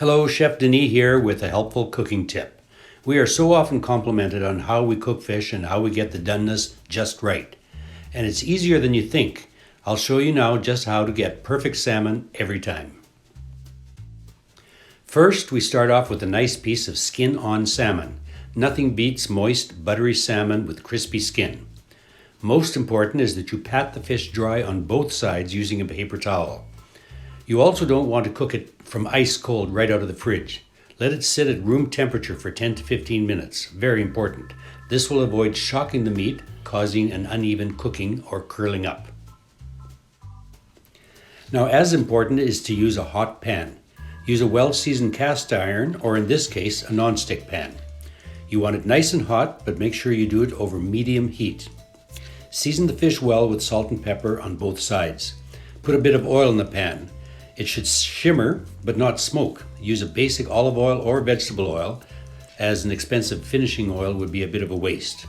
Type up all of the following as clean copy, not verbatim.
Hello, Chef Denis here with a helpful cooking tip. We are so often complimented on how we cook fish and how we get the doneness just right. And it's easier than you think. I'll show you now just how to get perfect salmon every time. First, we start off with a nice piece of skin-on salmon. Nothing beats moist, buttery salmon with crispy skin. Most important is that you pat the fish dry on both sides using a paper towel. You also don't want to cook it from ice cold right out of the fridge. Let it sit at room temperature for 10 to 15 minutes. Very important. This will avoid shocking the meat, causing an uneven cooking or curling up. Now, as important is to use a hot pan. Use a well-seasoned cast iron, or in this case, a non-stick pan. You want it nice and hot, but make sure you do it over medium heat. Season the fish well with salt and pepper on both sides. Put a bit of oil in the pan. It should shimmer, but not smoke. Use a basic olive oil or vegetable oil, as an expensive finishing oil would be a bit of a waste.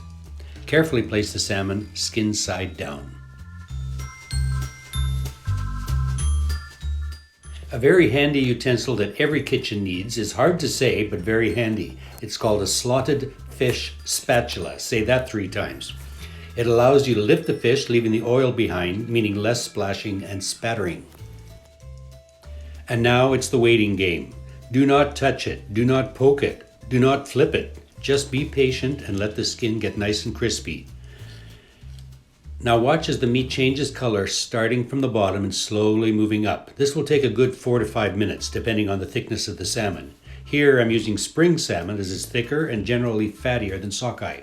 Carefully place the salmon skin side down. A very handy utensil that every kitchen needs is hard to say, but very handy. It's called a slotted fish spatula. Say that 3 times. It allows you to lift the fish, leaving the oil behind, meaning less splashing and spattering. And now it's the waiting game. Do not touch it. Do not poke it. Do not flip it. Just be patient and let the skin get nice and crispy. Now watch as the meat changes color, starting from the bottom and slowly moving up. This will take a good 4 to 5 minutes, depending on the thickness of the salmon. Here I'm using spring salmon, as it's thicker and generally fattier than sockeye.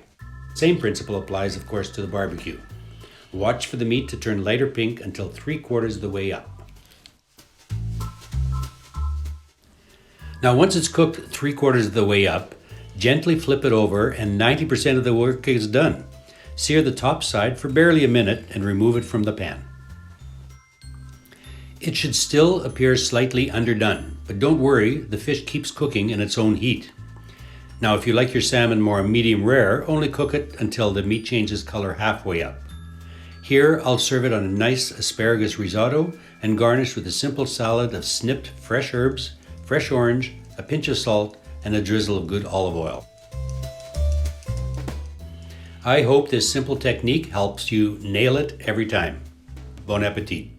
Same principle applies, of course, to the barbecue. Watch for the meat to turn lighter pink until 3/4 of the way up. Now once it's cooked 3/4 of the way up, gently flip it over and 90% of the work is done. Sear the top side for barely a minute and remove it from the pan. It should still appear slightly underdone, but don't worry, the fish keeps cooking in its own heat. Now if you like your salmon more medium rare, only cook it until the meat changes color halfway up. Here I'll serve it on a nice asparagus risotto and garnish with a simple salad of snipped fresh herbs, fresh orange, a pinch of salt, and a drizzle of good olive oil. I hope this simple technique helps you nail it every time. Bon appetit.